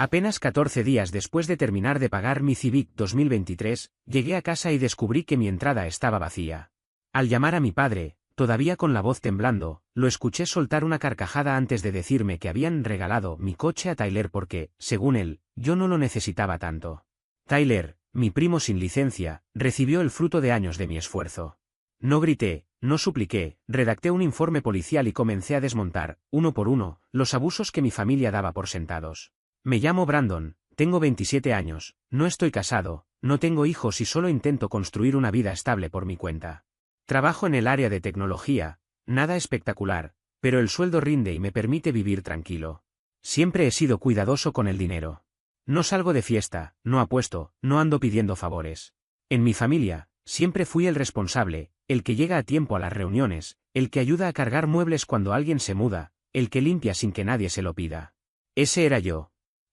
Apenas 14 días después de terminar de pagar mi Civic 2023, llegué a casa y descubrí que mi entrada estaba vacía. Al llamar a mi padre, todavía con la voz temblando, lo escuché soltar una carcajada antes de decirme que habían regalado mi coche a Tyler porque, según él, yo no lo necesitaba tanto. Tyler, mi primo sin licencia, recibió el fruto de años de mi esfuerzo. No grité, no supliqué, redacté un informe policial y comencé a desmontar, uno por uno, los abusos que mi familia daba por sentados. Me llamo Brandon, tengo 27 años, no estoy casado, no tengo hijos y solo intento construir una vida estable por mi cuenta. Trabajo en el área de tecnología, nada espectacular, pero el sueldo rinde y me permite vivir tranquilo. Siempre he sido cuidadoso con el dinero. No salgo de fiesta, no apuesto, no ando pidiendo favores. En mi familia, siempre fui el responsable, el que llega a tiempo a las reuniones, el que ayuda a cargar muebles cuando alguien se muda, el que limpia sin que nadie se lo pida. Ese era yo.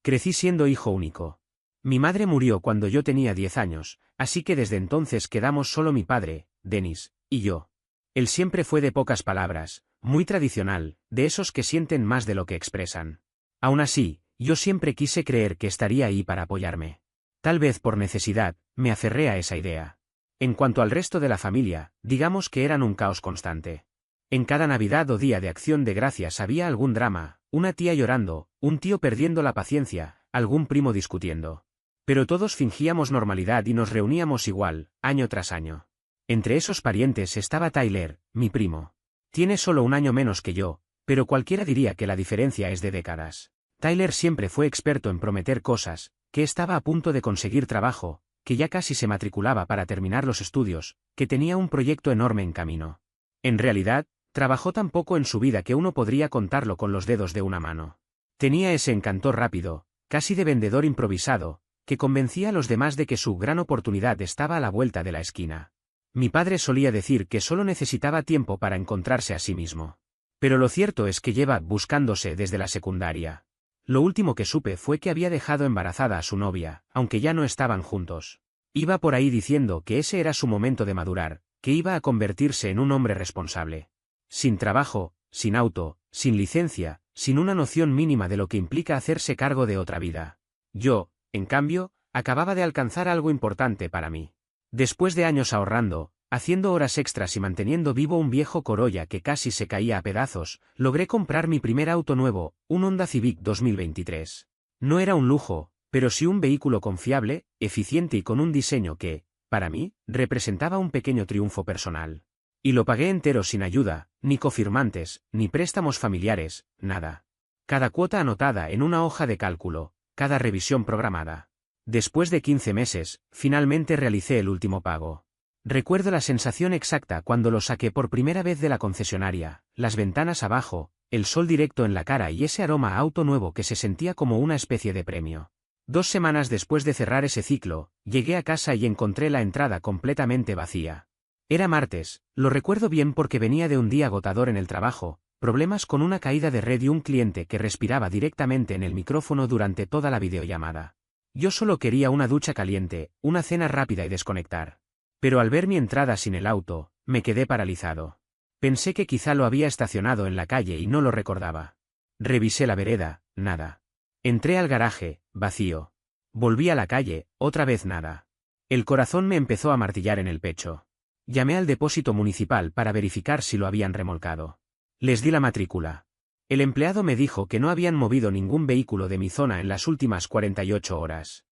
Crecí siendo hijo único. Mi madre murió cuando yo tenía 10 años, así que desde entonces quedamos solo mi padre, Dennis, y yo. Él siempre fue de pocas palabras, muy tradicional, de esos que sienten más de lo que expresan. Aún así, yo siempre quise creer que estaría ahí para apoyarme. Tal vez por necesidad, me aferré a esa idea. En cuanto al resto de la familia, digamos que eran un caos constante. En cada Navidad o Día de Acción de Gracias había algún drama, una tía llorando, un tío perdiendo la paciencia, algún primo discutiendo. Pero todos fingíamos normalidad y nos reuníamos igual, año tras año. Entre esos parientes estaba Tyler, mi primo. Tiene solo un año menos que yo, pero cualquiera diría que la diferencia es de décadas. Tyler siempre fue experto en prometer cosas, que estaba a punto de conseguir trabajo, que ya casi se matriculaba para terminar los estudios, que tenía un proyecto enorme en camino. En realidad, trabajó tan poco en su vida que uno podría contarlo con los dedos de una mano. Tenía ese encanto rápido, casi de vendedor improvisado, que convencía a los demás de que su gran oportunidad estaba a la vuelta de la esquina. Mi padre solía decir que solo necesitaba tiempo para encontrarse a sí mismo. Pero lo cierto es que lleva buscándose desde la secundaria. Lo último que supe fue que había dejado embarazada a su novia, aunque ya no estaban juntos. Iba por ahí diciendo que ese era su momento de madurar, que iba a convertirse en un hombre responsable. Sin trabajo, sin auto, sin licencia, sin una noción mínima de lo que implica hacerse cargo de otra vida. Yo, en cambio, acababa de alcanzar algo importante para mí. Después de años ahorrando, haciendo horas extras y manteniendo vivo un viejo Corolla que casi se caía a pedazos, logré comprar mi primer auto nuevo, un Honda Civic 2023. No era un lujo, pero sí un vehículo confiable, eficiente y con un diseño que, para mí, representaba un pequeño triunfo personal. Y lo pagué entero sin ayuda, ni cofirmantes, ni préstamos familiares, nada. Cada cuota anotada en una hoja de cálculo, cada revisión programada. Después de 15 meses, finalmente realicé el último pago. Recuerdo la sensación exacta cuando lo saqué por primera vez de la concesionaria, las ventanas abajo, el sol directo en la cara y ese aroma a auto nuevo que se sentía como una especie de premio. 2 semanas después de cerrar ese ciclo, llegué a casa y encontré la entrada completamente vacía. Era martes, lo recuerdo bien porque venía de un día agotador en el trabajo, problemas con una caída de red y un cliente que respiraba directamente en el micrófono durante toda la videollamada. Yo solo quería una ducha caliente, una cena rápida y desconectar. Pero al ver mi entrada sin el auto, me quedé paralizado. Pensé que quizá lo había estacionado en la calle y no lo recordaba. Revisé la vereda, nada. Entré al garaje, vacío. Volví a la calle, otra vez nada. El corazón me empezó a martillar en el pecho. Llamé al depósito municipal para verificar si lo habían remolcado. Les di la matrícula. El empleado me dijo que no habían movido ningún vehículo de mi zona en las últimas 48 horas.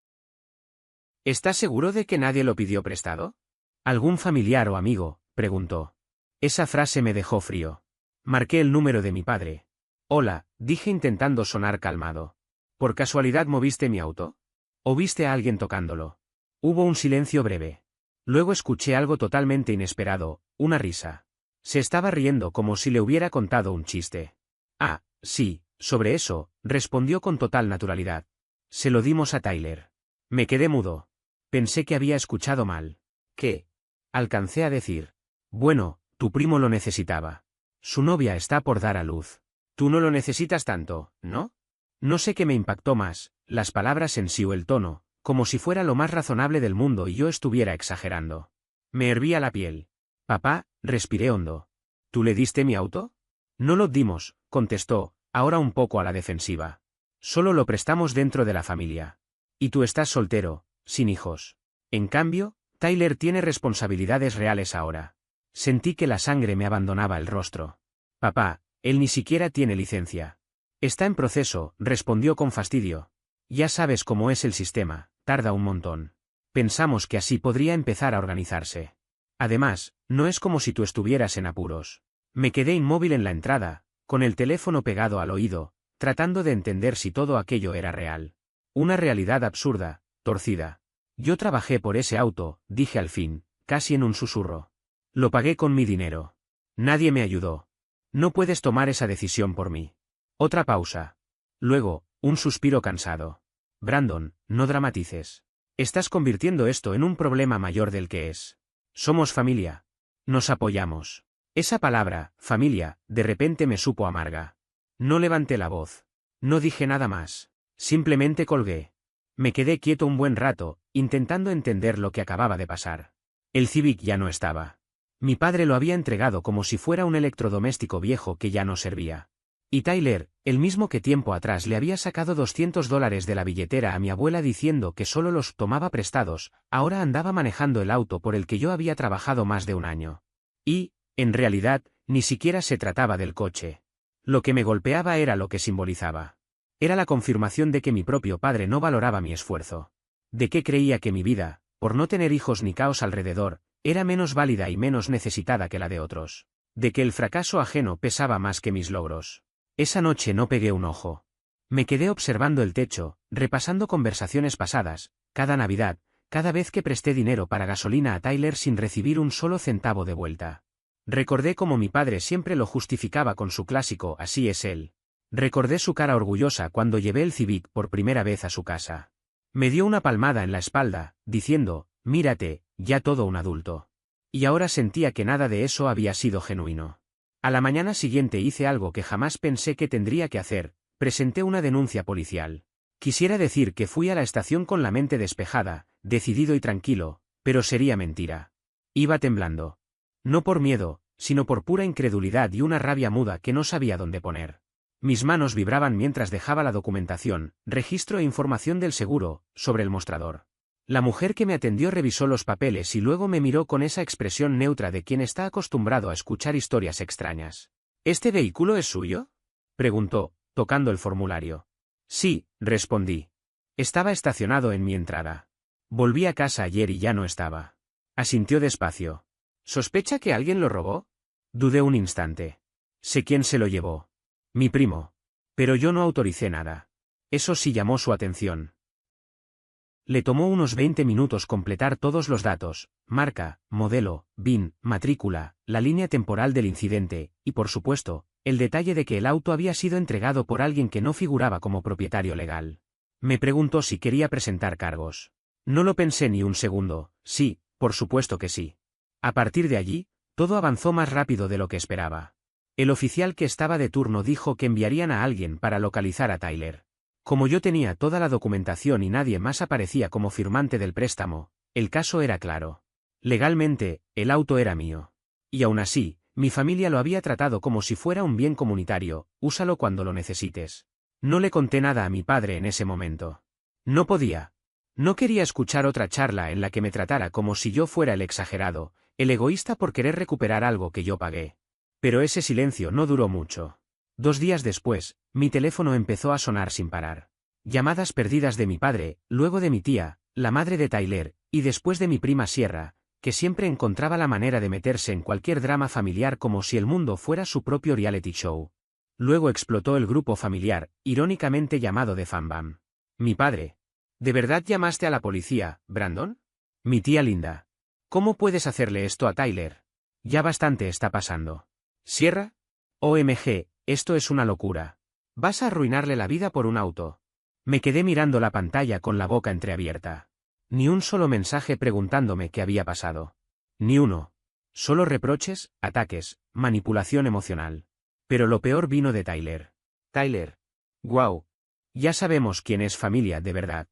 ¿Estás seguro de que nadie lo pidió prestado? ¿Algún familiar o amigo?, preguntó. Esa frase me dejó frío. Marqué el número de mi padre. Hola, dije intentando sonar calmado. ¿Por casualidad moviste mi auto? ¿O viste a alguien tocándolo? Hubo un silencio breve. Luego escuché algo totalmente inesperado, una risa. Se estaba riendo como si le hubiera contado un chiste. Ah, sí, sobre eso, respondió con total naturalidad. Se lo dimos a Tyler. Me quedé mudo. Pensé que había escuchado mal. ¿Qué? Alcancé a decir. Bueno, tu primo lo necesitaba. Su novia está por dar a luz. Tú no lo necesitas tanto, ¿no? No sé qué me impactó más, las palabras en sí o el tono, como si fuera lo más razonable del mundo y yo estuviera exagerando. Me hervía la piel. Papá, respiré hondo. ¿Tú le diste mi auto? No lo dimos, contestó, ahora un poco a la defensiva. Solo lo prestamos dentro de la familia. Y tú estás soltero, sin hijos. En cambio, Tyler tiene responsabilidades reales ahora. Sentí que la sangre me abandonaba el rostro. Papá, él ni siquiera tiene licencia. Está en proceso, respondió con fastidio. Ya sabes cómo es el sistema, tarda un montón. Pensamos que así podría empezar a organizarse. Además, no es como si tú estuvieras en apuros. Me quedé inmóvil en la entrada, con el teléfono pegado al oído, tratando de entender si todo aquello era real. Una realidad absurda, torcida. Yo trabajé por ese auto, dije al fin, casi en un susurro. Lo pagué con mi dinero. Nadie me ayudó. No puedes tomar esa decisión por mí. Otra pausa. Luego, un suspiro cansado. Brandon, no dramatices. Estás convirtiendo esto en un problema mayor del que es. Somos familia. Nos apoyamos. Esa palabra, familia, de repente me supo amarga. No levanté la voz. No dije nada más. Simplemente colgué. Me quedé quieto un buen rato, intentando entender lo que acababa de pasar. El Civic ya no estaba. Mi padre lo había entregado como si fuera un electrodoméstico viejo que ya no servía. Y Tyler, el mismo que tiempo atrás le había sacado $200 de la billetera a mi abuela diciendo que solo los tomaba prestados, ahora andaba manejando el auto por el que yo había trabajado más de un año. Y, en realidad, ni siquiera se trataba del coche. Lo que me golpeaba era lo que simbolizaba. Era la confirmación de que mi propio padre no valoraba mi esfuerzo. De que creía que mi vida, por no tener hijos ni caos alrededor, era menos válida y menos necesitada que la de otros. De que el fracaso ajeno pesaba más que mis logros. Esa noche no pegué un ojo. Me quedé observando el techo, repasando conversaciones pasadas, cada Navidad, cada vez que presté dinero para gasolina a Tyler sin recibir un solo centavo de vuelta. Recordé cómo mi padre siempre lo justificaba con su clásico "así es él". Recordé su cara orgullosa cuando llevé el Civic por primera vez a su casa. Me dio una palmada en la espalda, diciendo, mírate, ya todo un adulto. Y ahora sentía que nada de eso había sido genuino. A la mañana siguiente hice algo que jamás pensé que tendría que hacer, presenté una denuncia policial. Quisiera decir que fui a la estación con la mente despejada, decidido y tranquilo, pero sería mentira. Iba temblando. No por miedo, sino por pura incredulidad y una rabia muda que no sabía dónde poner. Mis manos vibraban mientras dejaba la documentación, registro e información del seguro, sobre el mostrador. La mujer que me atendió revisó los papeles y luego me miró con esa expresión neutra de quien está acostumbrado a escuchar historias extrañas. ¿Este vehículo es suyo?, preguntó, tocando el formulario. Sí, respondí. Estaba estacionado en mi entrada. Volví a casa ayer y ya no estaba. Asintió despacio. ¿Sospecha que alguien lo robó? Dudé un instante. Sé quién se lo llevó. Mi primo. Pero yo no autoricé nada. Eso sí llamó su atención. Le tomó unos 20 minutos completar todos los datos, marca, modelo, VIN, matrícula, la línea temporal del incidente, y por supuesto, el detalle de que el auto había sido entregado por alguien que no figuraba como propietario legal. Me preguntó si quería presentar cargos. No lo pensé ni un segundo, sí, por supuesto que sí. A partir de allí, todo avanzó más rápido de lo que esperaba. El oficial que estaba de turno dijo que enviarían a alguien para localizar a Tyler. Como yo tenía toda la documentación y nadie más aparecía como firmante del préstamo, el caso era claro. Legalmente, el auto era mío. Y aún así, mi familia lo había tratado como si fuera un bien comunitario, úsalo cuando lo necesites. No le conté nada a mi padre en ese momento. No podía. No quería escuchar otra charla en la que me tratara como si yo fuera el exagerado, el egoísta por querer recuperar algo que yo pagué. Pero ese silencio no duró mucho. 2 días después, mi teléfono empezó a sonar sin parar. Llamadas perdidas de mi padre, luego de mi tía, la madre de Tyler, y después de mi prima Sierra, que siempre encontraba la manera de meterse en cualquier drama familiar como si el mundo fuera su propio reality show. Luego explotó el grupo familiar, irónicamente llamado The Fambam. Mi padre. ¿De verdad llamaste a la policía, Brandon? Mi tía Linda. ¿Cómo puedes hacerle esto a Tyler? Ya bastante está pasando. ¿Sierra? OMG, esto es una locura. Vas a arruinarle la vida por un auto. Me quedé mirando la pantalla con la boca entreabierta. Ni un solo mensaje preguntándome qué había pasado. Ni uno. Solo reproches, ataques, manipulación emocional. Pero lo peor vino de Tyler. Tyler. Guau. Ya sabemos quién es familia de verdad.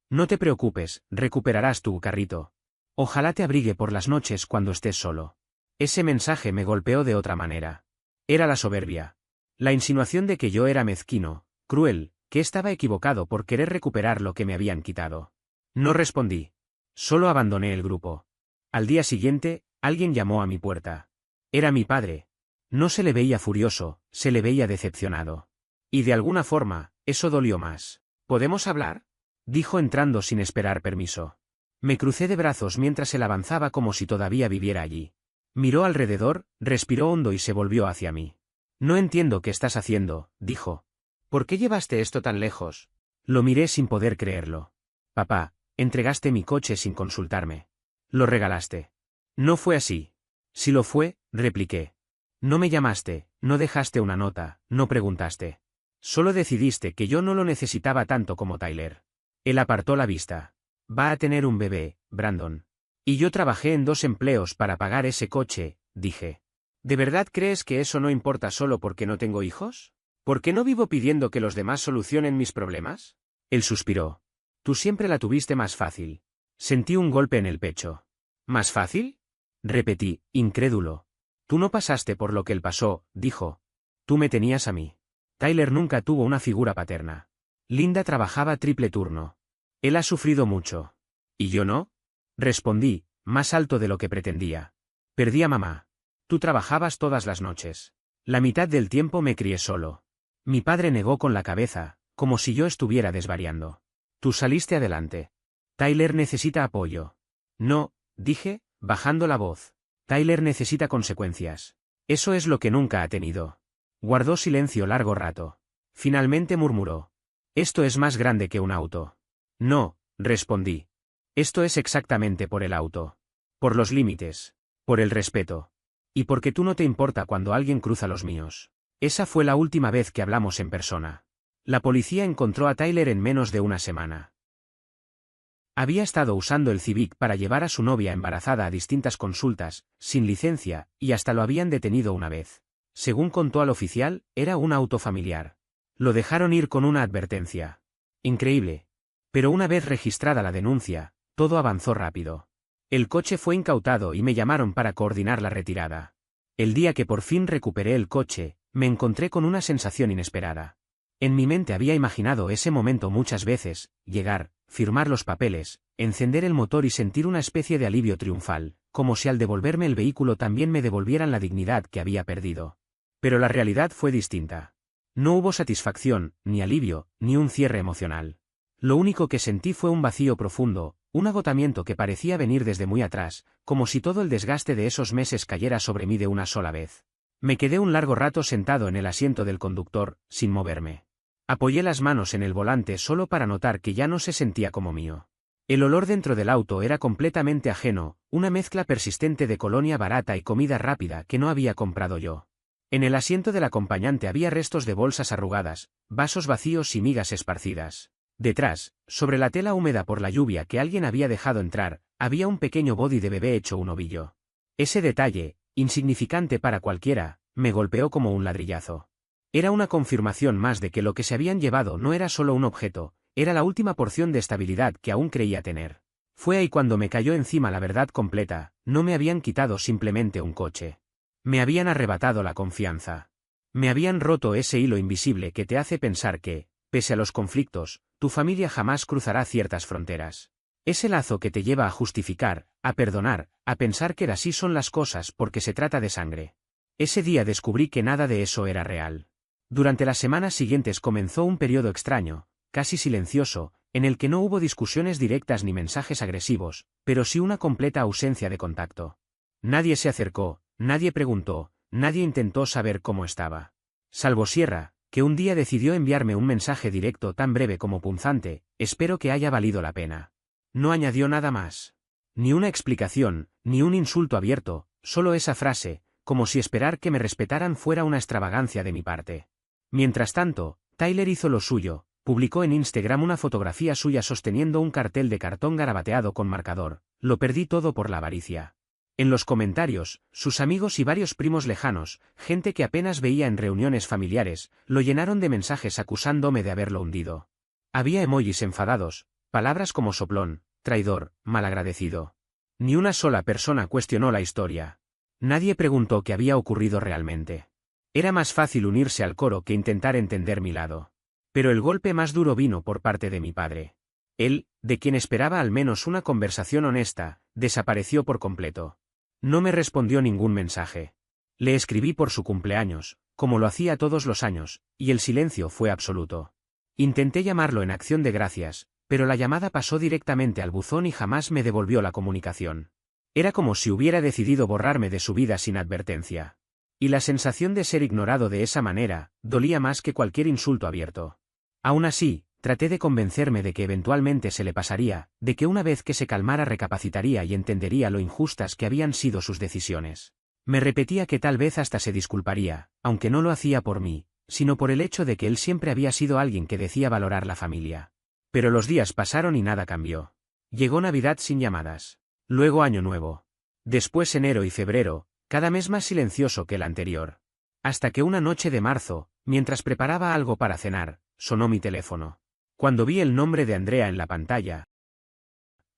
No te preocupes, recuperarás tu carrito. Ojalá te abrigue por las noches cuando estés solo. Ese mensaje me golpeó de otra manera. Era la soberbia. La insinuación de que yo era mezquino, cruel, que estaba equivocado por querer recuperar lo que me habían quitado. No respondí. Solo abandoné el grupo. Al día siguiente, alguien llamó a mi puerta. Era mi padre. No se le veía furioso, se le veía decepcionado. Y de alguna forma, eso dolió más. ¿Podemos hablar?, dijo entrando sin esperar permiso. Me crucé de brazos mientras él avanzaba como si todavía viviera allí. Miró alrededor, respiró hondo y se volvió hacia mí. No entiendo qué estás haciendo, dijo. ¿Por qué llevaste esto tan lejos? Lo miré sin poder creerlo. Papá, entregaste mi coche sin consultarme. Lo regalaste. No fue así. Si lo fue, repliqué. No me llamaste, no dejaste una nota, no preguntaste. Solo decidiste que yo no lo necesitaba tanto como Tyler. Él apartó la vista. Va a tener un bebé, Brandon. Y yo trabajé en 2 empleos para pagar ese coche, dije. ¿De verdad crees que eso no importa solo porque no tengo hijos? ¿Por qué no vivo pidiendo que los demás solucionen mis problemas? Él suspiró. Tú siempre la tuviste más fácil. Sentí un golpe en el pecho. ¿Más fácil? Repetí, incrédulo. Tú no pasaste por lo que él pasó, dijo. Tú me tenías a mí. Tyler nunca tuvo una figura paterna. Linda trabajaba triple turno. Él ha sufrido mucho. ¿Y yo no? Respondí, más alto de lo que pretendía. Perdí a mamá. Tú trabajabas todas las noches. La mitad del tiempo me crié solo. Mi padre negó con la cabeza, como si yo estuviera desvariando. Tú saliste adelante. Tyler necesita apoyo. No, dije, bajando la voz. Tyler necesita consecuencias. Eso es lo que nunca ha tenido. Guardó silencio largo rato. Finalmente murmuró. Esto es más grande que un auto. No, respondí. Esto es exactamente por el auto. Por los límites. Por el respeto. Y porque tú no te importa cuando alguien cruza los míos. Esa fue la última vez que hablamos en persona. La policía encontró a Tyler en menos de una semana. Había estado usando el Civic para llevar a su novia embarazada a distintas consultas, sin licencia, y hasta lo habían detenido una vez. Según contó al oficial, era un auto familiar. Lo dejaron ir con una advertencia. Increíble. Pero una vez registrada la denuncia, todo avanzó rápido. El coche fue incautado y me llamaron para coordinar la retirada. El día que por fin recuperé el coche, me encontré con una sensación inesperada. En mi mente había imaginado ese momento muchas veces, llegar, firmar los papeles, encender el motor y sentir una especie de alivio triunfal, como si al devolverme el vehículo también me devolvieran la dignidad que había perdido. Pero la realidad fue distinta. No hubo satisfacción, ni alivio, ni un cierre emocional. Lo único que sentí fue un vacío profundo, un agotamiento que parecía venir desde muy atrás, como si todo el desgaste de esos meses cayera sobre mí de una sola vez. Me quedé un largo rato sentado en el asiento del conductor, sin moverme. Apoyé las manos en el volante solo para notar que ya no se sentía como mío. El olor dentro del auto era completamente ajeno, una mezcla persistente de colonia barata y comida rápida que no había comprado yo. En el asiento del acompañante había restos de bolsas arrugadas, vasos vacíos y migas esparcidas. Detrás, sobre la tela húmeda por la lluvia que alguien había dejado entrar, había un pequeño body de bebé hecho un ovillo. Ese detalle, insignificante para cualquiera, me golpeó como un ladrillazo. Era una confirmación más de que lo que se habían llevado no era solo un objeto, era la última porción de estabilidad que aún creía tener. Fue ahí cuando me cayó encima la verdad completa, no me habían quitado simplemente un coche. Me habían arrebatado la confianza. Me habían roto ese hilo invisible que te hace pensar que, pese a los conflictos, tu familia jamás cruzará ciertas fronteras. Ese lazo que te lleva a justificar, a perdonar, a pensar que así son las cosas porque se trata de sangre. Ese día descubrí que nada de eso era real. Durante las semanas siguientes comenzó un periodo extraño, casi silencioso, en el que no hubo discusiones directas ni mensajes agresivos, pero sí una completa ausencia de contacto. Nadie se acercó, nadie preguntó, nadie intentó saber cómo estaba. Salvo Sierra, que un día decidió enviarme un mensaje directo tan breve como punzante, espero que haya valido la pena. No añadió nada más. Ni una explicación, ni un insulto abierto, solo esa frase, como si esperar que me respetaran fuera una extravagancia de mi parte. Mientras tanto, Tyler hizo lo suyo, publicó en Instagram una fotografía suya sosteniendo un cartel de cartón garabateado con marcador, lo perdí todo por la avaricia. En los comentarios, sus amigos y varios primos lejanos, gente que apenas veía en reuniones familiares, lo llenaron de mensajes acusándome de haberlo hundido. Había emojis enfadados, palabras como soplón, traidor, malagradecido. Ni una sola persona cuestionó la historia. Nadie preguntó qué había ocurrido realmente. Era más fácil unirse al coro que intentar entender mi lado. Pero el golpe más duro vino por parte de mi padre. Él, de quien esperaba al menos una conversación honesta, desapareció por completo. No me respondió ningún mensaje. Le escribí por su cumpleaños, como lo hacía todos los años, y el silencio fue absoluto. Intenté llamarlo en acción de gracias, pero la llamada pasó directamente al buzón y jamás me devolvió la comunicación. Era como si hubiera decidido borrarme de su vida sin advertencia. Y la sensación de ser ignorado de esa manera, dolía más que cualquier insulto abierto. Aún así, traté de convencerme de que eventualmente se le pasaría, de que una vez que se calmara recapacitaría y entendería lo injustas que habían sido sus decisiones. Me repetía que tal vez hasta se disculparía, aunque no lo hacía por mí, sino por el hecho de que él siempre había sido alguien que decía valorar la familia. Pero los días pasaron y nada cambió. Llegó Navidad sin llamadas. Luego Año Nuevo. Después enero y febrero, cada mes más silencioso que el anterior. Hasta que una noche de marzo, mientras preparaba algo para cenar, sonó mi teléfono. Cuando vi el nombre de Andrea en la pantalla,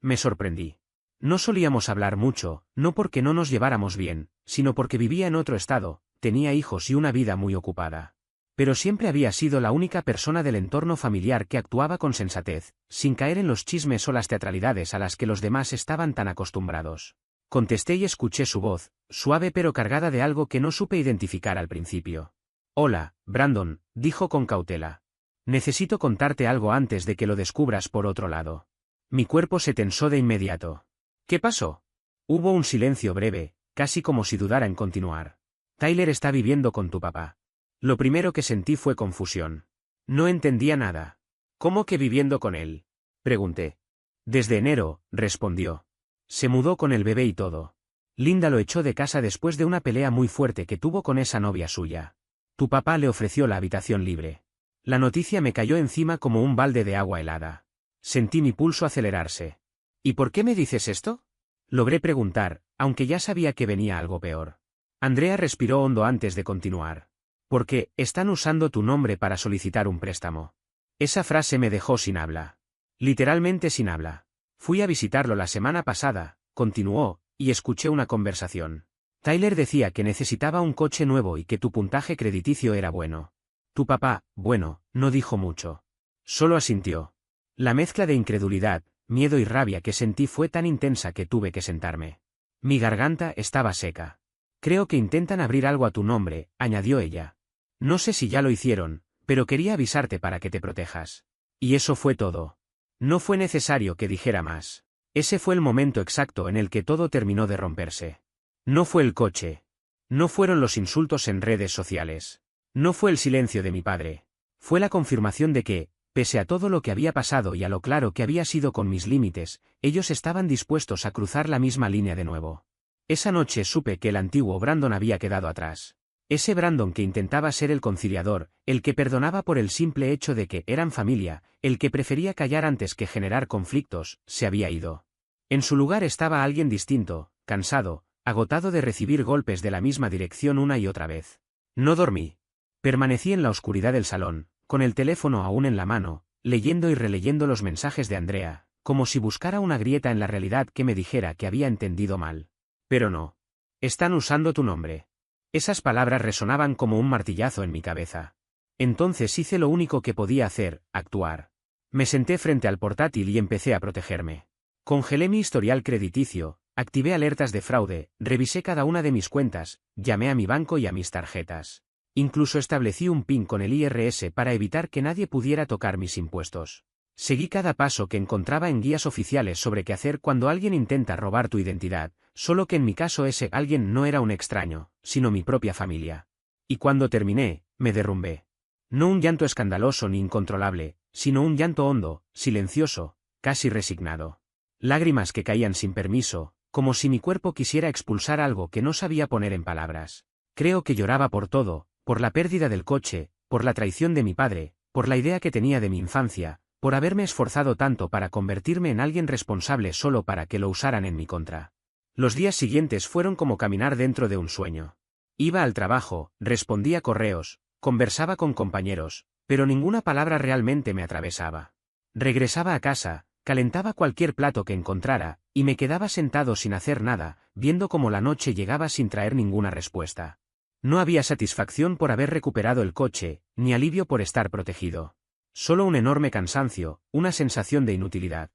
me sorprendí. No solíamos hablar mucho, no porque no nos lleváramos bien, sino porque vivía en otro estado, tenía hijos y una vida muy ocupada. Pero siempre había sido la única persona del entorno familiar que actuaba con sensatez, sin caer en los chismes o las teatralidades a las que los demás estaban tan acostumbrados. Contesté y escuché su voz, suave pero cargada de algo que no supe identificar al principio. Hola, Brandon, dijo con cautela. Necesito contarte algo antes de que lo descubras por otro lado. Mi cuerpo se tensó de inmediato. ¿Qué pasó? Hubo un silencio breve, casi como si dudara en continuar. Tyler está viviendo con tu papá. Lo primero que sentí fue confusión. No entendía nada. ¿Cómo que viviendo con él? Pregunté. Desde enero, respondió. Se mudó con el bebé y todo. Linda lo echó de casa después de una pelea muy fuerte que tuvo con esa novia suya. Tu papá le ofreció la habitación libre. La noticia me cayó encima como un balde de agua helada. Sentí mi pulso acelerarse. ¿Y por qué me dices esto? Logré preguntar, aunque ya sabía que venía algo peor. Andrea respiró hondo antes de continuar. Porque, están usando tu nombre para solicitar un préstamo. Esa frase me dejó sin habla. Literalmente sin habla. Fui a visitarlo la semana pasada, continuó, y escuché una conversación. Tyler decía que necesitaba un coche nuevo y que tu puntaje crediticio era bueno. Tu papá, bueno, no dijo mucho. Solo asintió. La mezcla de incredulidad, miedo y rabia que sentí fue tan intensa que tuve que sentarme. Mi garganta estaba seca. Creo que intentan abrir algo a tu nombre, añadió ella. No sé si ya lo hicieron, pero quería avisarte para que te protejas. Y eso fue todo. No fue necesario que dijera más. Ese fue el momento exacto en el que todo terminó de romperse. No fue el coche. No fueron los insultos en redes sociales. No fue el silencio de mi padre. Fue la confirmación de que, pese a todo lo que había pasado y a lo claro que había sido con mis límites, ellos estaban dispuestos a cruzar la misma línea de nuevo. Esa noche supe que el antiguo Brandon había quedado atrás. Ese Brandon que intentaba ser el conciliador, el que perdonaba por el simple hecho de que eran familia, el que prefería callar antes que generar conflictos, se había ido. En su lugar estaba alguien distinto, cansado, agotado de recibir golpes de la misma dirección una y otra vez. No dormí. Permanecí en la oscuridad del salón, con el teléfono aún en la mano, leyendo y releyendo los mensajes de Andrea, como si buscara una grieta en la realidad que me dijera que había entendido mal. Pero no. Están usando tu nombre. Esas palabras resonaban como un martillazo en mi cabeza. Entonces hice lo único que podía hacer, actuar. Me senté frente al portátil y empecé a protegerme. Congelé mi historial crediticio, activé alertas de fraude, revisé cada una de mis cuentas, llamé a mi banco y a mis tarjetas. Incluso establecí un PIN con el IRS para evitar que nadie pudiera tocar mis impuestos. Seguí cada paso que encontraba en guías oficiales sobre qué hacer cuando alguien intenta robar tu identidad, solo que en mi caso ese alguien no era un extraño, sino mi propia familia. Y cuando terminé, me derrumbé. No un llanto escandaloso ni incontrolable, sino un llanto hondo, silencioso, casi resignado. Lágrimas que caían sin permiso, como si mi cuerpo quisiera expulsar algo que no sabía poner en palabras. Creo que lloraba por todo, por la pérdida del coche, por la traición de mi padre, por la idea que tenía de mi infancia, por haberme esforzado tanto para convertirme en alguien responsable solo para que lo usaran en mi contra. Los días siguientes fueron como caminar dentro de un sueño. Iba al trabajo, respondía correos, conversaba con compañeros, pero ninguna palabra realmente me atravesaba. Regresaba a casa, calentaba cualquier plato que encontrara, y me quedaba sentado sin hacer nada, viendo cómo la noche llegaba sin traer ninguna respuesta. No había satisfacción por haber recuperado el coche, ni alivio por estar protegido. Solo un enorme cansancio, una sensación de inutilidad.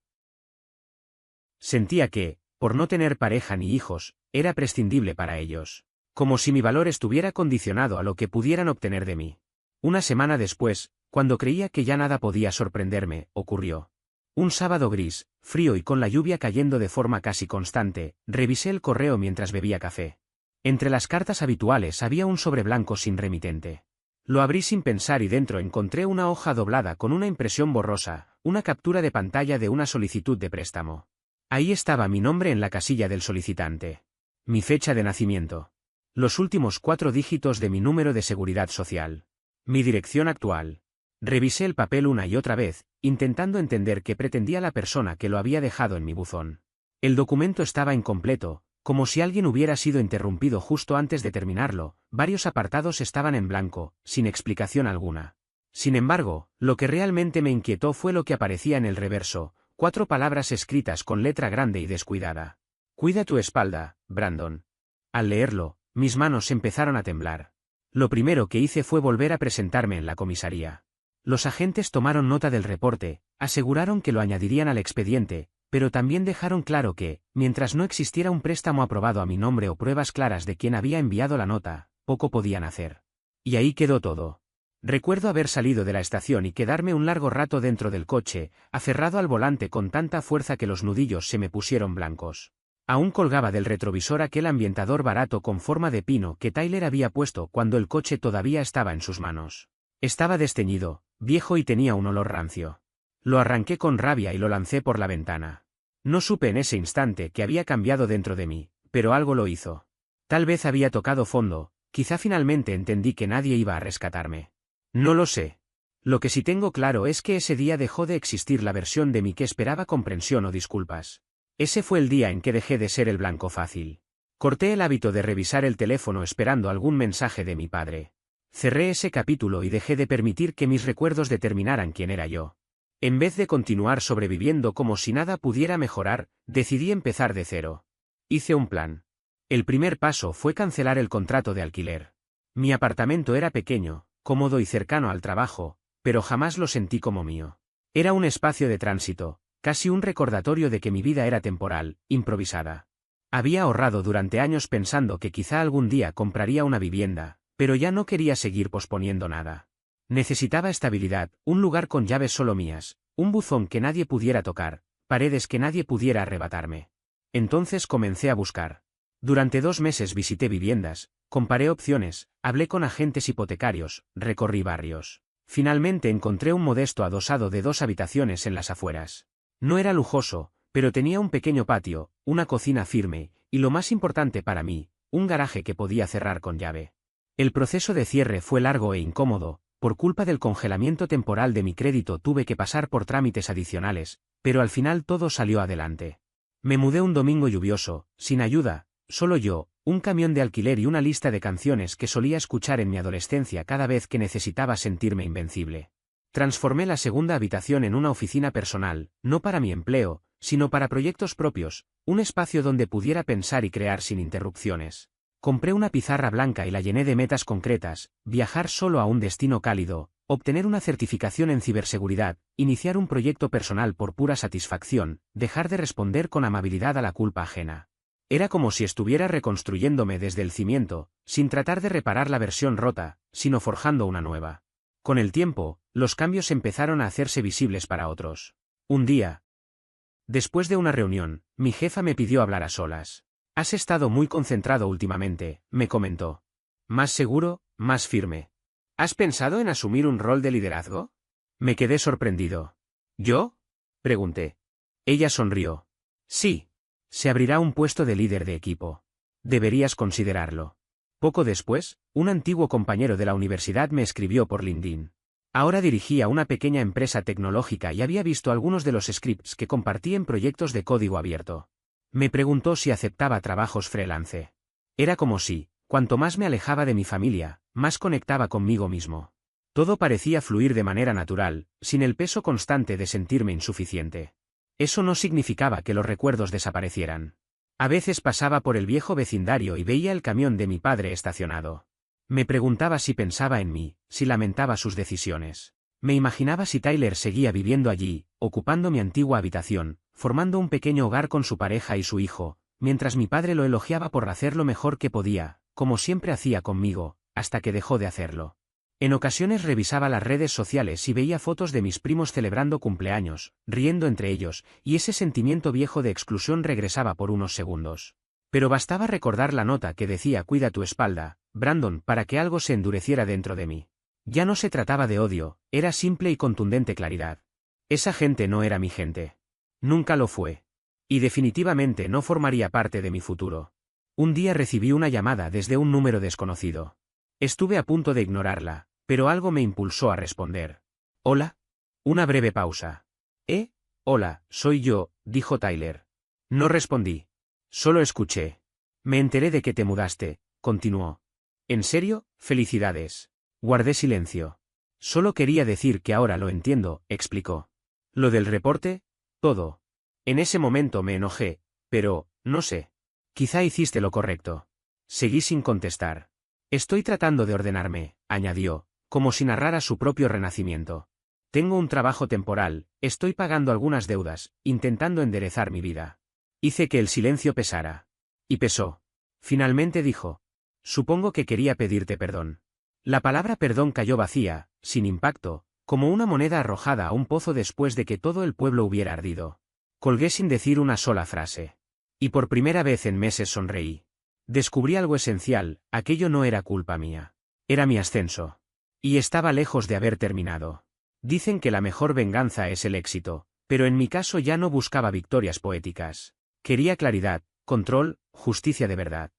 Sentía que, por no tener pareja ni hijos, era prescindible para ellos. Como si mi valor estuviera condicionado a lo que pudieran obtener de mí. Una semana después, cuando creía que ya nada podía sorprenderme, ocurrió. Un sábado gris, frío y con la lluvia cayendo de forma casi constante, revisé el correo mientras bebía café. Entre las cartas habituales había un sobre blanco sin remitente. Lo abrí sin pensar y dentro encontré una hoja doblada con una impresión borrosa, una captura de pantalla de una solicitud de préstamo. Ahí estaba mi nombre en la casilla del solicitante. Mi fecha de nacimiento. Los últimos 4 dígitos de mi número de seguridad social. Mi dirección actual. Revisé el papel una y otra vez, intentando entender qué pretendía la persona que lo había dejado en mi buzón. El documento estaba incompleto, como si alguien hubiera sido interrumpido justo antes de terminarlo, varios apartados estaban en blanco, sin explicación alguna. Sin embargo, lo que realmente me inquietó fue lo que aparecía en el reverso, 4 palabras escritas con letra grande y descuidada. Cuida tu espalda, Brandon. Al leerlo, mis manos empezaron a temblar. Lo primero que hice fue volver a presentarme en la comisaría. Los agentes tomaron nota del reporte, aseguraron que lo añadirían al expediente, pero también dejaron claro que, mientras no existiera un préstamo aprobado a mi nombre o pruebas claras de quién había enviado la nota, poco podían hacer. Y ahí quedó todo. Recuerdo haber salido de la estación y quedarme un largo rato dentro del coche, aferrado al volante con tanta fuerza que los nudillos se me pusieron blancos. Aún colgaba del retrovisor aquel ambientador barato con forma de pino que Tyler había puesto cuando el coche todavía estaba en sus manos. Estaba desteñido, viejo y tenía un olor rancio. Lo arranqué con rabia y lo lancé por la ventana. No supe en ese instante que había cambiado dentro de mí, pero algo lo hizo. Tal vez había tocado fondo, quizá finalmente entendí que nadie iba a rescatarme. No lo sé. Lo que sí tengo claro es que ese día dejó de existir la versión de mí que esperaba comprensión o disculpas. Ese fue el día en que dejé de ser el blanco fácil. Corté el hábito de revisar el teléfono esperando algún mensaje de mi padre. Cerré ese capítulo y dejé de permitir que mis recuerdos determinaran quién era yo. En vez de continuar sobreviviendo como si nada pudiera mejorar, decidí empezar de cero. Hice un plan. El primer paso fue cancelar el contrato de alquiler. Mi apartamento era pequeño, cómodo y cercano al trabajo, pero jamás lo sentí como mío. Era un espacio de tránsito, casi un recordatorio de que mi vida era temporal, improvisada. Había ahorrado durante años pensando que quizá algún día compraría una vivienda, pero ya no quería seguir posponiendo nada. Necesitaba estabilidad, un lugar con llaves solo mías, un buzón que nadie pudiera tocar, paredes que nadie pudiera arrebatarme. Entonces comencé a buscar. Durante 2 meses visité viviendas, comparé opciones, hablé con agentes hipotecarios, recorrí barrios. Finalmente encontré un modesto adosado de 2 habitaciones en las afueras. No era lujoso, pero tenía un pequeño patio, una cocina firme, y lo más importante para mí, un garaje que podía cerrar con llave. El proceso de cierre fue largo e incómodo, por culpa del congelamiento temporal de mi crédito tuve que pasar por trámites adicionales, pero al final todo salió adelante. Me mudé un domingo lluvioso, sin ayuda, solo yo, un camión de alquiler y una lista de canciones que solía escuchar en mi adolescencia cada vez que necesitaba sentirme invencible. Transformé la segunda habitación en una oficina personal, no para mi empleo, sino para proyectos propios, un espacio donde pudiera pensar y crear sin interrupciones. Compré una pizarra blanca y la llené de metas concretas, viajar solo a un destino cálido, obtener una certificación en ciberseguridad, iniciar un proyecto personal por pura satisfacción, dejar de responder con amabilidad a la culpa ajena. Era como si estuviera reconstruyéndome desde el cimiento, sin tratar de reparar la versión rota, sino forjando una nueva. Con el tiempo, los cambios empezaron a hacerse visibles para otros. Un día, después de una reunión, mi jefa me pidió hablar a solas. Has estado muy concentrado últimamente, me comentó. Más seguro, más firme. ¿Has pensado en asumir un rol de liderazgo? Me quedé sorprendido. ¿Yo? Pregunté. Ella sonrió. Sí. Se abrirá un puesto de líder de equipo. Deberías considerarlo. Poco después, un antiguo compañero de la universidad me escribió por LinkedIn. Ahora dirigía una pequeña empresa tecnológica y había visto algunos de los scripts que compartí en proyectos de código abierto. Me preguntó si aceptaba trabajos freelance. Era como si, cuanto más me alejaba de mi familia, más conectaba conmigo mismo. Todo parecía fluir de manera natural, sin el peso constante de sentirme insuficiente. Eso no significaba que los recuerdos desaparecieran. A veces pasaba por el viejo vecindario y veía el camión de mi padre estacionado. Me preguntaba si pensaba en mí, si lamentaba sus decisiones. Me imaginaba si Tyler seguía viviendo allí, ocupando mi antigua habitación, formando un pequeño hogar con su pareja y su hijo, mientras mi padre lo elogiaba por hacer lo mejor que podía, como siempre hacía conmigo, hasta que dejó de hacerlo. En ocasiones revisaba las redes sociales y veía fotos de mis primos celebrando cumpleaños, riendo entre ellos, y ese sentimiento viejo de exclusión regresaba por unos segundos. Pero bastaba recordar la nota que decía «Cuida tu espalda, Brandon», para que algo se endureciera dentro de mí. Ya no se trataba de odio, era simple y contundente claridad. Esa gente no era mi gente. Nunca lo fue. Y definitivamente no formaría parte de mi futuro. Un día recibí una llamada desde un número desconocido. Estuve a punto de ignorarla, pero algo me impulsó a responder. «¿Hola?» Una breve pausa. Hola, soy yo», dijo Tyler. No respondí. Solo escuché. «Me enteré de que te mudaste», continuó. «¿En serio? Felicidades». Guardé silencio. «Solo quería decir que ahora lo entiendo», explicó. «Lo del reporte, todo». En ese momento me enojé, pero, no sé. «Quizá hiciste lo correcto». Seguí sin contestar. «Estoy tratando de ordenarme», añadió, como si narrara su propio renacimiento. «Tengo un trabajo temporal, estoy pagando algunas deudas, intentando enderezar mi vida». Hice que el silencio pesara. Y pesó. Finalmente dijo. «Supongo que quería pedirte perdón». La palabra perdón cayó vacía, sin impacto, como una moneda arrojada a un pozo después de que todo el pueblo hubiera ardido. Colgué sin decir una sola frase. Y por primera vez en meses sonreí. Descubrí algo esencial, aquello no era culpa mía. Era mi ascenso. Y estaba lejos de haber terminado. Dicen que la mejor venganza es el éxito, pero en mi caso ya no buscaba victorias poéticas. Quería claridad, control, justicia de verdad.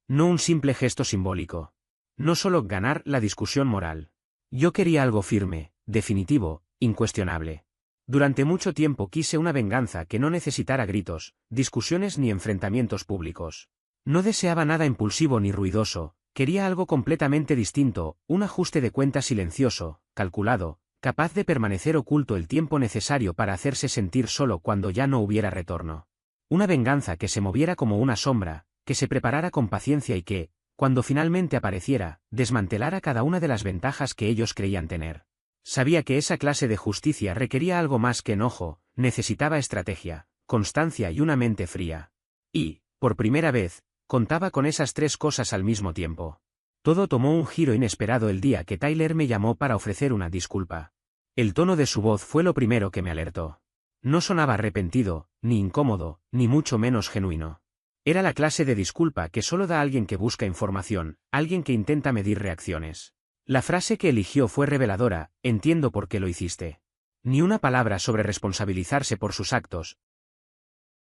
No un simple gesto simbólico. No solo ganar la discusión moral. Yo quería algo firme, definitivo, incuestionable. Durante mucho tiempo quise una venganza que no necesitara gritos, discusiones ni enfrentamientos públicos. No deseaba nada impulsivo ni ruidoso, quería algo completamente distinto, un ajuste de cuentas silencioso, calculado, capaz de permanecer oculto el tiempo necesario para hacerse sentir solo cuando ya no hubiera retorno. Una venganza que se moviera como una sombra, que se preparara con paciencia y que, cuando finalmente apareciera, desmantelara cada una de las ventajas que ellos creían tener. Sabía que esa clase de justicia requería algo más que enojo, necesitaba estrategia, constancia y una mente fría. Y, por primera vez, contaba con esas tres cosas al mismo tiempo. Todo tomó un giro inesperado el día que Tyler me llamó para ofrecer una disculpa. El tono de su voz fue lo primero que me alertó. No sonaba arrepentido, ni incómodo, ni mucho menos genuino. Era la clase de disculpa que solo da alguien que busca información, alguien que intenta medir reacciones. La frase que eligió fue reveladora: «Entiendo por qué lo hiciste». Ni una palabra sobre responsabilizarse por sus actos.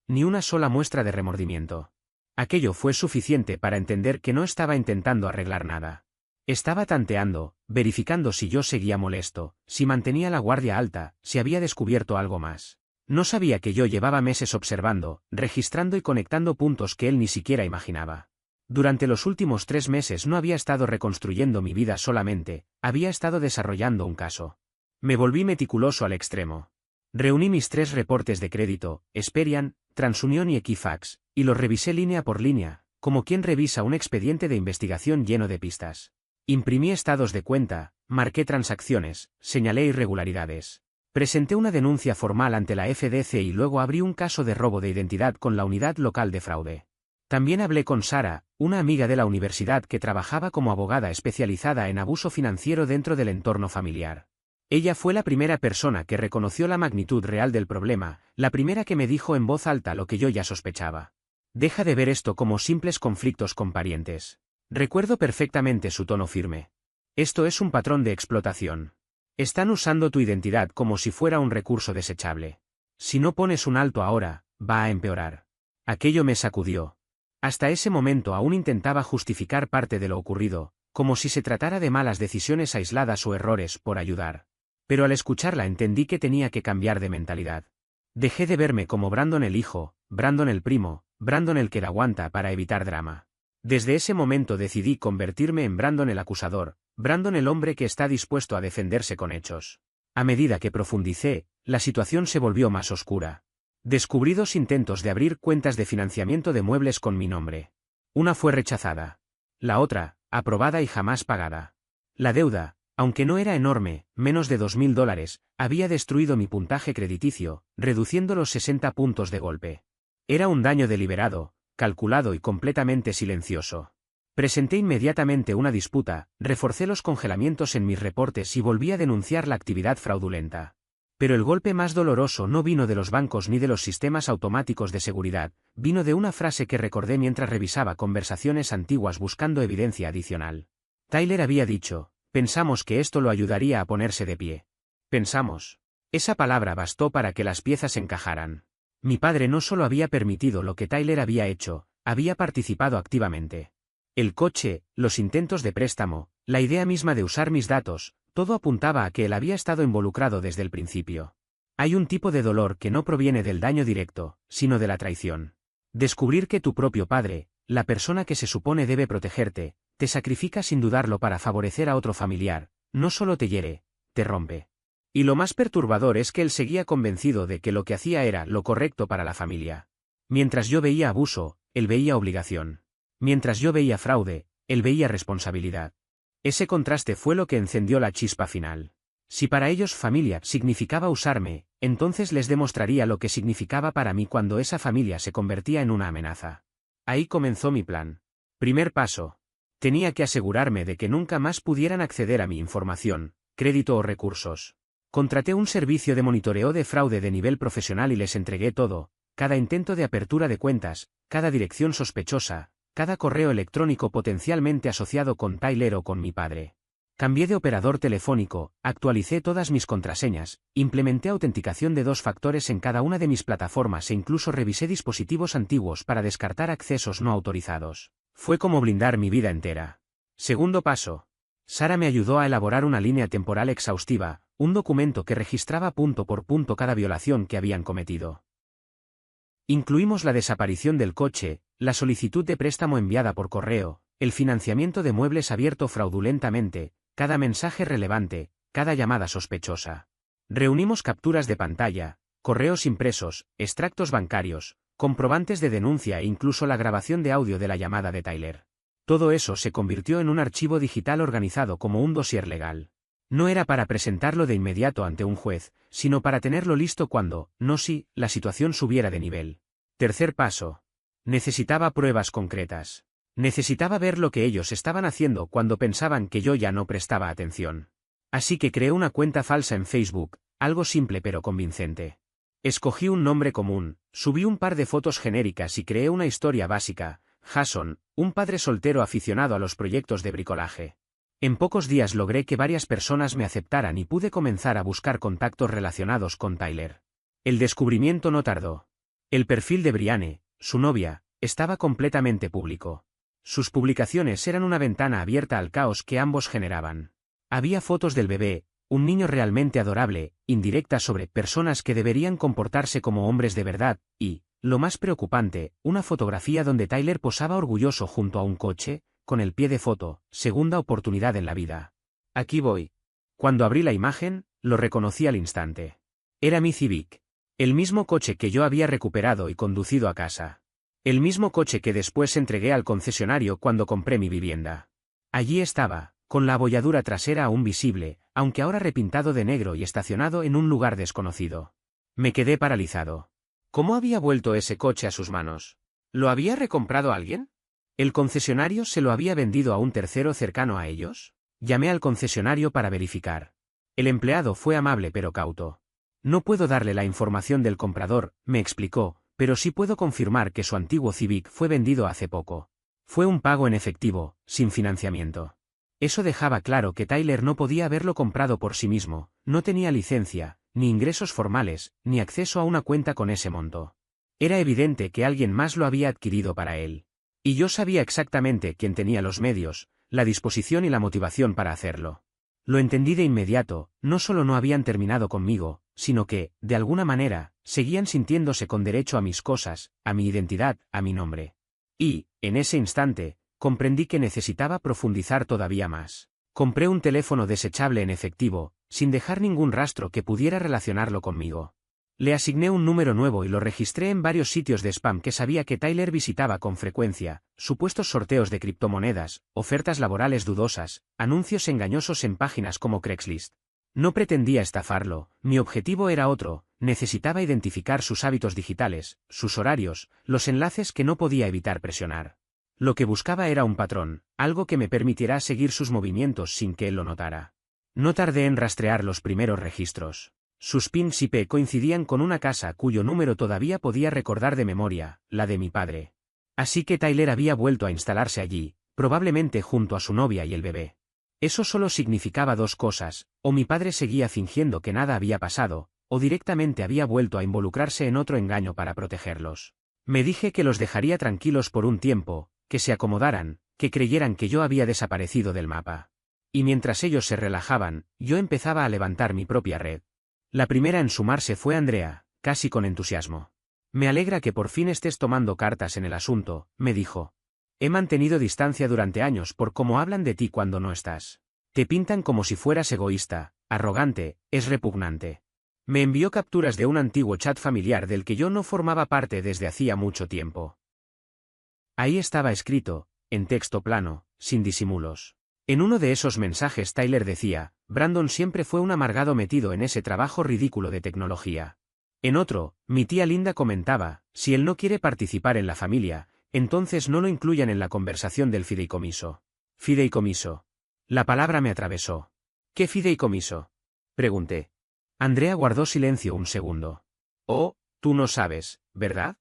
Ni una sola muestra de remordimiento. Aquello fue suficiente para entender que no estaba intentando arreglar nada. Estaba tanteando, verificando si yo seguía molesto, si mantenía la guardia alta, si había descubierto algo más. No sabía que yo llevaba meses observando, registrando y conectando puntos que él ni siquiera imaginaba. Durante los últimos 3 meses no había estado reconstruyendo mi vida solamente, había estado desarrollando un caso. Me volví meticuloso al extremo. Reuní mis 3 reportes de crédito, Experian, TransUnion y Equifax, y los revisé línea por línea, como quien revisa un expediente de investigación lleno de pistas. Imprimí estados de cuenta, marqué transacciones, señalé irregularidades. Presenté una denuncia formal ante la FDC y luego abrí un caso de robo de identidad con la unidad local de fraude. También hablé con Sara, una amiga de la universidad que trabajaba como abogada especializada en abuso financiero dentro del entorno familiar. Ella fue la primera persona que reconoció la magnitud real del problema, la primera que me dijo en voz alta lo que yo ya sospechaba. «Deja de ver esto como simples conflictos con parientes». Recuerdo perfectamente su tono firme. «Esto es un patrón de explotación. Están usando tu identidad como si fuera un recurso desechable. Si no pones un alto ahora, va a empeorar». Aquello me sacudió. Hasta ese momento aún intentaba justificar parte de lo ocurrido, como si se tratara de malas decisiones aisladas o errores por ayudar. Pero al escucharla entendí que tenía que cambiar de mentalidad. Dejé de verme como Brandon el hijo, Brandon el primo, Brandon el que la aguanta para evitar drama. Desde ese momento decidí convertirme en Brandon el acusador, Brandon el hombre que está dispuesto a defenderse con hechos. A medida que profundicé, la situación se volvió más oscura. Descubrí 2 intentos de abrir cuentas de financiamiento de muebles con mi nombre. Una fue rechazada. La otra, aprobada y jamás pagada. La deuda, Aunque no era enorme, menos de $2000, había destruido mi puntaje crediticio, reduciendo los 60 puntos de golpe. Era un daño deliberado, calculado y completamente silencioso. Presenté inmediatamente una disputa, reforcé los congelamientos en mis reportes y volví a denunciar la actividad fraudulenta. Pero el golpe más doloroso no vino de los bancos ni de los sistemas automáticos de seguridad, vino de una frase que recordé mientras revisaba conversaciones antiguas buscando evidencia adicional. Tyler había dicho: pensamos que esto lo ayudaría a ponerse de pie. Pensamos. Esa palabra bastó para que las piezas encajaran. Mi padre no solo había permitido lo que Tyler había hecho, había participado activamente. El coche, los intentos de préstamo, la idea misma de usar mis datos, todo apuntaba a que él había estado involucrado desde el principio. Hay un tipo de dolor que no proviene del daño directo, sino de la traición. Descubrir que tu propio padre, la persona que se supone debe protegerte, te sacrifica sin dudarlo para favorecer a otro familiar, no solo te hiere, te rompe. Y lo más perturbador es que él seguía convencido de que lo que hacía era lo correcto para la familia. Mientras yo veía abuso, él veía obligación. Mientras yo veía fraude, él veía responsabilidad. Ese contraste fue lo que encendió la chispa final. Si para ellos familia significaba usarme, entonces les demostraría lo que significaba para mí cuando esa familia se convertía en una amenaza. Ahí comenzó mi plan. Primer paso. Tenía que asegurarme de que nunca más pudieran acceder a mi información, crédito o recursos. Contraté un servicio de monitoreo de fraude de nivel profesional y les entregué todo, cada intento de apertura de cuentas, cada dirección sospechosa, cada correo electrónico potencialmente asociado con Tyler o con mi padre. Cambié de operador telefónico, actualicé todas mis contraseñas, implementé autenticación de 2 factores en cada una de mis plataformas e incluso revisé dispositivos antiguos para descartar accesos no autorizados. Fue como blindar mi vida entera. Segundo paso. Sara me ayudó a elaborar una línea temporal exhaustiva, un documento que registraba punto por punto cada violación que habían cometido. Incluimos la desaparición del coche, la solicitud de préstamo enviada por correo, el financiamiento de muebles abierto fraudulentamente, cada mensaje relevante, cada llamada sospechosa. Reunimos capturas de pantalla, correos impresos, extractos bancarios, comprobantes de denuncia e incluso la grabación de audio de la llamada de Tyler. Todo eso se convirtió en un archivo digital organizado como un dossier legal. No era para presentarlo de inmediato ante un juez, sino para tenerlo listo cuando, no si, la situación subiera de nivel. Tercer paso. Necesitaba pruebas concretas. Necesitaba ver lo que ellos estaban haciendo cuando pensaban que yo ya no prestaba atención. Así que creé una cuenta falsa en Facebook, algo simple pero convincente. Escogí un nombre común, subí un par de fotos genéricas y creé una historia básica: Jason, un padre soltero aficionado a los proyectos de bricolaje. En pocos días logré que varias personas me aceptaran y pude comenzar a buscar contactos relacionados con Tyler. El descubrimiento no tardó. El perfil de Brianne, su novia, estaba completamente público. Sus publicaciones eran una ventana abierta al caos que ambos generaban. Había fotos del bebé, un niño realmente adorable, indirectas sobre personas que deberían comportarse como hombres de verdad, y, lo más preocupante, una fotografía donde Tyler posaba orgulloso junto a un coche, con el pie de foto: segunda oportunidad en la vida. Aquí voy. Cuando abrí la imagen, lo reconocí al instante. Era mi Civic. El mismo coche que yo había recuperado y conducido a casa. El mismo coche que después entregué al concesionario cuando compré mi vivienda. Allí estaba, con la abolladura trasera aún visible, aunque ahora repintado de negro y estacionado en un lugar desconocido. Me quedé paralizado. ¿Cómo había vuelto ese coche a sus manos? ¿Lo había recomprado alguien? ¿El concesionario se lo había vendido a un tercero cercano a ellos? Llamé al concesionario para verificar. El empleado fue amable pero cauto. No puedo darle la información del comprador, me explicó, pero sí puedo confirmar que su antiguo Civic fue vendido hace poco. Fue un pago en efectivo, sin financiamiento. Eso dejaba claro que Tyler no podía haberlo comprado por sí mismo, no tenía licencia, ni ingresos formales, ni acceso a una cuenta con ese monto. Era evidente que alguien más lo había adquirido para él. Y yo sabía exactamente quién tenía los medios, la disposición y la motivación para hacerlo. Lo entendí de inmediato: no solo no habían terminado conmigo, sino que, de alguna manera, seguían sintiéndose con derecho a mis cosas, a mi identidad, a mi nombre. Y, en ese instante, comprendí que necesitaba profundizar todavía más. Compré un teléfono desechable en efectivo, sin dejar ningún rastro que pudiera relacionarlo conmigo. Le asigné un número nuevo y lo registré en varios sitios de spam que sabía que Tyler visitaba con frecuencia, supuestos sorteos de criptomonedas, ofertas laborales dudosas, anuncios engañosos en páginas como Craigslist. No pretendía estafarlo, mi objetivo era otro, necesitaba identificar sus hábitos digitales, sus horarios, los enlaces que no podía evitar presionar. Lo que buscaba era un patrón, algo que me permitiera seguir sus movimientos sin que él lo notara. No tardé en rastrear los primeros registros. Sus pins IP coincidían con una casa cuyo número todavía podía recordar de memoria, la de mi padre. Así que Tyler había vuelto a instalarse allí, probablemente junto a su novia y el bebé. Eso solo significaba dos cosas, o mi padre seguía fingiendo que nada había pasado, o directamente había vuelto a involucrarse en otro engaño para protegerlos. Me dije que los dejaría tranquilos por un tiempo, que se acomodaran, que creyeran que yo había desaparecido del mapa. Y mientras ellos se relajaban, yo empezaba a levantar mi propia red. La primera en sumarse fue Andrea, casi con entusiasmo. Me alegra que por fin estés tomando cartas en el asunto, me dijo. He mantenido distancia durante años por cómo hablan de ti cuando no estás. Te pintan como si fueras egoísta, arrogante, es repugnante. Me envió capturas de un antiguo chat familiar del que yo no formaba parte desde hacía mucho tiempo. Ahí estaba escrito, en texto plano, sin disimulos. En uno de esos mensajes Tyler decía, Brandon siempre fue un amargado metido en ese trabajo ridículo de tecnología. En otro, mi tía Linda comentaba, si él no quiere participar en la familia, entonces no lo incluyan en la conversación del fideicomiso. Fideicomiso. La palabra me atravesó. ¿Qué fideicomiso? Pregunté. Andrea guardó silencio un segundo. Oh, tú no sabes, ¿verdad?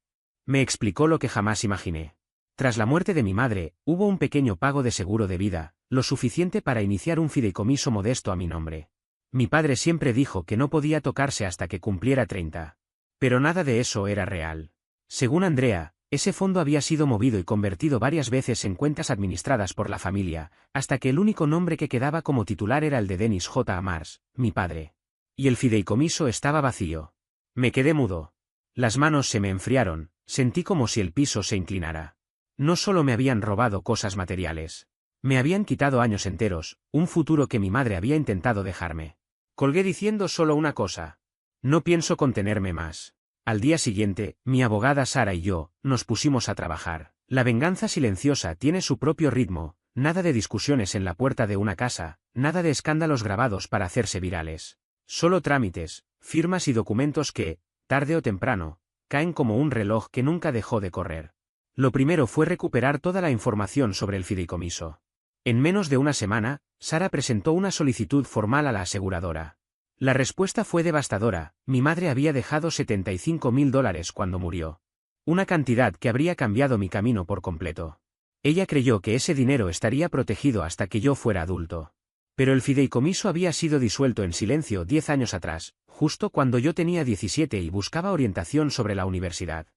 Me explicó lo que jamás imaginé. Tras la muerte de mi madre, hubo un pequeño pago de seguro de vida, lo suficiente para iniciar un fideicomiso modesto a mi nombre. Mi padre siempre dijo que no podía tocarse hasta que cumpliera 30. Pero nada de eso era real. Según Andrea, ese fondo había sido movido y convertido varias veces en cuentas administradas por la familia, hasta que el único nombre que quedaba como titular era el de Dennis J. Amars, mi padre. Y el fideicomiso estaba vacío. Me quedé mudo. Las manos se me enfriaron, sentí como si el piso se inclinara. No solo me habían robado cosas materiales. Me habían quitado años enteros, un futuro que mi madre había intentado dejarme. Colgué diciendo solo una cosa. No pienso contenerme más. Al día siguiente, mi abogada Sara y yo, nos pusimos a trabajar. La venganza silenciosa tiene su propio ritmo, nada de discusiones en la puerta de una casa, nada de escándalos grabados para hacerse virales. Solo trámites, firmas y documentos que, tarde o temprano, caen como un reloj que nunca dejó de correr. Lo primero fue recuperar toda la información sobre el fideicomiso. En menos de una semana, Sara presentó una solicitud formal a la aseguradora. La respuesta fue devastadora, mi madre había dejado $75.000 cuando murió. Una cantidad que habría cambiado mi camino por completo. Ella creyó que ese dinero estaría protegido hasta que yo fuera adulto. Pero el fideicomiso había sido disuelto en silencio 10 años atrás, justo cuando yo tenía 17 y buscaba orientación sobre la universidad.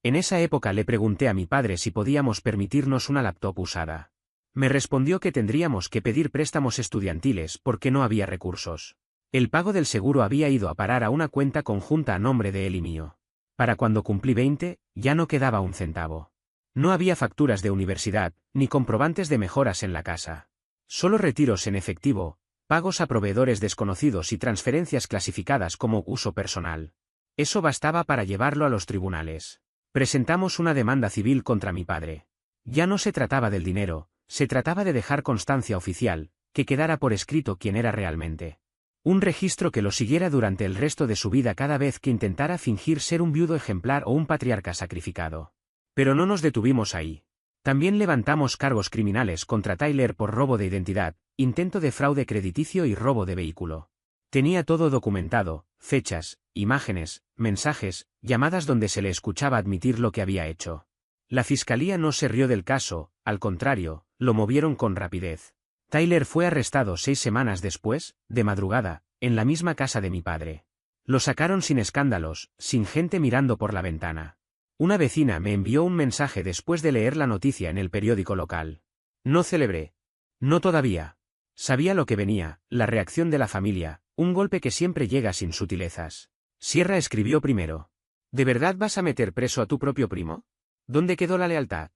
En esa época le pregunté a mi padre si podíamos permitirnos una laptop usada. Me respondió que tendríamos que pedir préstamos estudiantiles porque no había recursos. El pago del seguro había ido a parar a una cuenta conjunta a nombre de él y mío. Para cuando cumplí 20, ya no quedaba un centavo. No había facturas de universidad, ni comprobantes de mejoras en la casa. Solo retiros en efectivo, pagos a proveedores desconocidos y transferencias clasificadas como uso personal. Eso bastaba para llevarlo a los tribunales. Presentamos una demanda civil contra mi padre. Ya no se trataba del dinero, se trataba de dejar constancia oficial, que quedara por escrito quién era realmente. Un registro que lo siguiera durante el resto de su vida cada vez que intentara fingir ser un viudo ejemplar o un patriarca sacrificado. Pero no nos detuvimos ahí. También levantamos cargos criminales contra Tyler por robo de identidad, intento de fraude crediticio y robo de vehículo. Tenía todo documentado, fechas, imágenes, mensajes, llamadas donde se le escuchaba admitir lo que había hecho. La fiscalía no se rió del caso, al contrario, lo movieron con rapidez. Tyler fue arrestado 6 semanas después, de madrugada, en la misma casa de mi padre. Lo sacaron sin escándalos, sin gente mirando por la ventana. Una vecina me envió un mensaje después de leer la noticia en el periódico local. No celebré. No todavía. Sabía lo que venía, la reacción de la familia, un golpe que siempre llega sin sutilezas. Sierra escribió primero. ¿De verdad vas a meter preso a tu propio primo? ¿Dónde quedó la lealtad?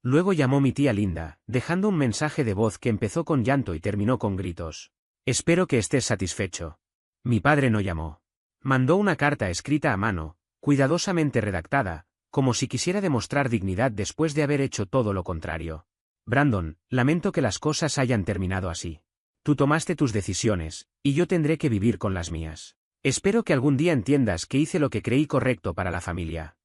Luego llamó mi tía Linda, dejando un mensaje de voz que empezó con llanto y terminó con gritos. Espero que estés satisfecho. Mi padre no llamó. Mandó una carta escrita a mano, cuidadosamente redactada, como si quisiera demostrar dignidad después de haber hecho todo lo contrario. Brandon, lamento que las cosas hayan terminado así. Tú tomaste tus decisiones, y yo tendré que vivir con las mías. Espero que algún día entiendas que hice lo que creí correcto para la familia.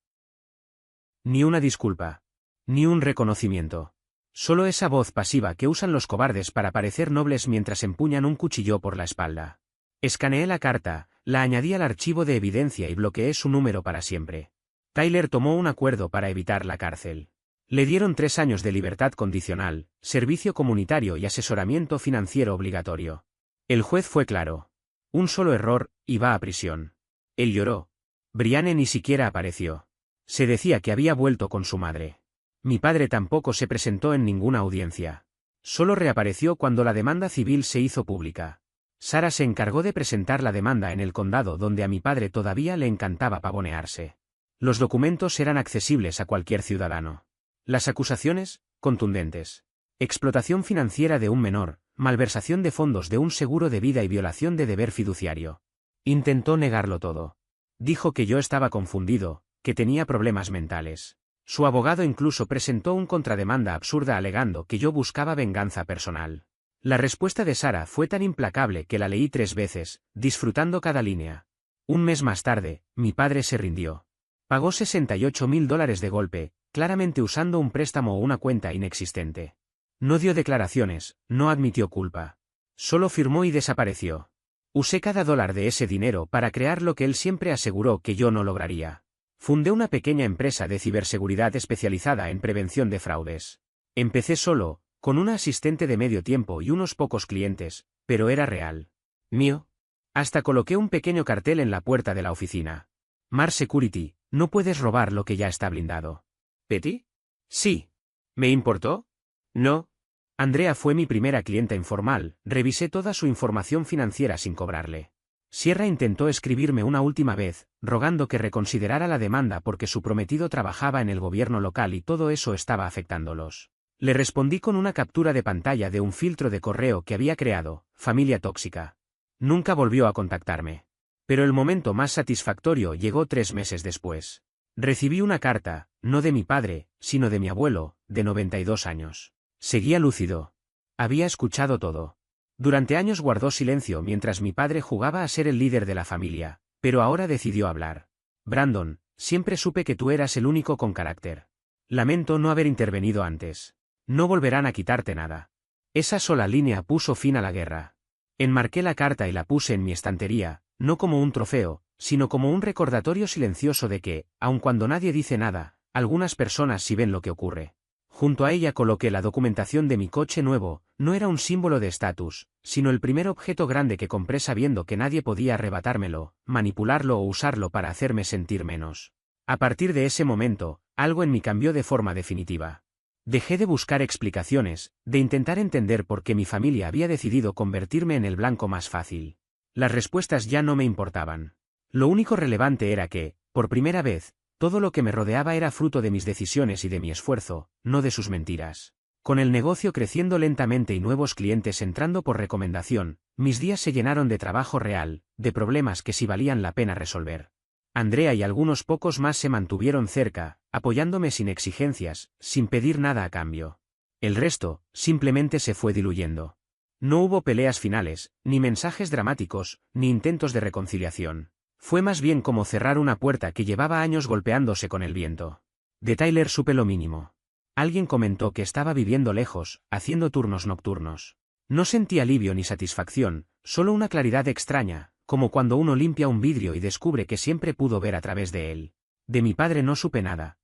Ni una disculpa. Ni un reconocimiento. Solo esa voz pasiva que usan los cobardes para parecer nobles mientras empuñan un cuchillo por la espalda. Escaneé la carta, la añadí al archivo de evidencia y bloqueé su número para siempre. Tyler tomó un acuerdo para evitar la cárcel. Le dieron 3 años de libertad condicional, servicio comunitario y asesoramiento financiero obligatorio. El juez fue claro. Un solo error, y va a prisión. Él lloró. Brianne ni siquiera apareció. Se decía que había vuelto con su madre. Mi padre tampoco se presentó en ninguna audiencia. Solo reapareció cuando la demanda civil se hizo pública. Sarah se encargó de presentar la demanda en el condado donde a mi padre todavía le encantaba pavonearse. Los documentos eran accesibles a cualquier ciudadano. Las acusaciones, contundentes. Explotación financiera de un menor, malversación de fondos de un seguro de vida y violación de deber fiduciario. Intentó negarlo todo. Dijo que yo estaba confundido, que tenía problemas mentales. Su abogado incluso presentó un contrademanda absurda alegando que yo buscaba venganza personal. La respuesta de Sarah fue tan implacable que la leí 3 veces, disfrutando cada línea. Un mes más tarde, mi padre se rindió. Pagó $68.000 de golpe, claramente usando un préstamo o una cuenta inexistente. No dio declaraciones, no admitió culpa. Solo firmó y desapareció. Usé cada dólar de ese dinero para crear lo que él siempre aseguró que yo no lograría. Fundé una pequeña empresa de ciberseguridad especializada en prevención de fraudes. Empecé solo, con una asistente de medio tiempo y unos pocos clientes, pero era real. Mío. Hasta coloqué un pequeño cartel en la puerta de la oficina. Mars Security, no puedes robar lo que ya está blindado. ¿Petty? Sí. ¿Me importó? No. Andrea fue mi primera clienta informal, revisé toda su información financiera sin cobrarle. Sierra intentó escribirme una última vez, rogando que reconsiderara la demanda porque su prometido trabajaba en el gobierno local y todo eso estaba afectándolos. Le respondí con una captura de pantalla de un filtro de correo que había creado, familia tóxica. Nunca volvió a contactarme. Pero el momento más satisfactorio llegó 3 meses después. Recibí una carta, no de mi padre, sino de mi abuelo, de 92 años. Seguía lúcido. Había escuchado todo. Durante años guardó silencio mientras mi padre jugaba a ser el líder de la familia, pero ahora decidió hablar. Brandon, siempre supe que tú eras el único con carácter. Lamento no haber intervenido antes. No volverán a quitarte nada. Esa sola línea puso fin a la guerra. Enmarqué la carta y la puse en mi estantería, no como un trofeo, sino como un recordatorio silencioso de que, aun cuando nadie dice nada, algunas personas sí ven lo que ocurre. Junto a ella coloqué la documentación de mi coche nuevo, no era un símbolo de estatus, sino el primer objeto grande que compré sabiendo que nadie podía arrebatármelo, manipularlo o usarlo para hacerme sentir menos. A partir de ese momento, algo en mí cambió de forma definitiva. Dejé de buscar explicaciones, de intentar entender por qué mi familia había decidido convertirme en el blanco más fácil. Las respuestas ya no me importaban. Lo único relevante era que, por primera vez, todo lo que me rodeaba era fruto de mis decisiones y de mi esfuerzo, no de sus mentiras. Con el negocio creciendo lentamente y nuevos clientes entrando por recomendación, mis días se llenaron de trabajo real, de problemas que sí valían la pena resolver. Andrea y algunos pocos más se mantuvieron cerca, apoyándome sin exigencias, sin pedir nada a cambio. El resto, simplemente se fue diluyendo. No hubo peleas finales, ni mensajes dramáticos, ni intentos de reconciliación. Fue más bien como cerrar una puerta que llevaba años golpeándose con el viento. De Tyler supe lo mínimo. Alguien comentó que estaba viviendo lejos, haciendo turnos nocturnos. No sentí alivio ni satisfacción, solo una claridad extraña, como cuando uno limpia un vidrio y descubre que siempre pudo ver a través de él. De mi padre no supe nada.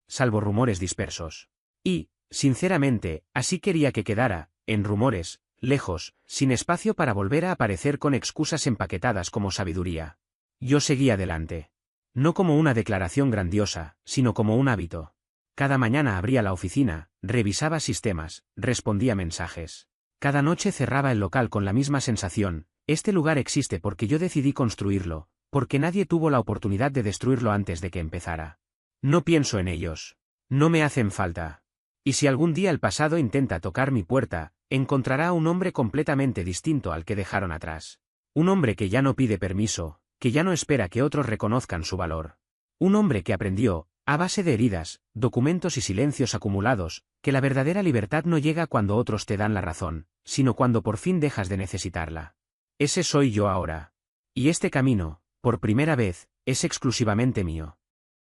Salvo rumores dispersos. Y, sinceramente, así quería que quedara, en rumores, lejos, sin espacio para volver a aparecer con excusas empaquetadas como sabiduría. Yo seguí adelante. No como una declaración grandiosa, sino como un hábito. Cada mañana abría la oficina, revisaba sistemas, respondía mensajes. Cada noche cerraba el local con la misma sensación, este lugar existe porque yo decidí construirlo, porque nadie tuvo la oportunidad de destruirlo antes de que empezara. No pienso en ellos. No me hacen falta. Y si algún día el pasado intenta tocar mi puerta, encontrará a un hombre completamente distinto al que dejaron atrás. Un hombre que ya no pide permiso, que ya no espera que otros reconozcan su valor. Un hombre que aprendió, A base de heridas, documentos y silencios acumulados, que la verdadera libertad no llega cuando otros te dan la razón, sino cuando por fin dejas de necesitarla. Ese soy yo ahora. Y este camino, por primera vez, es exclusivamente mío.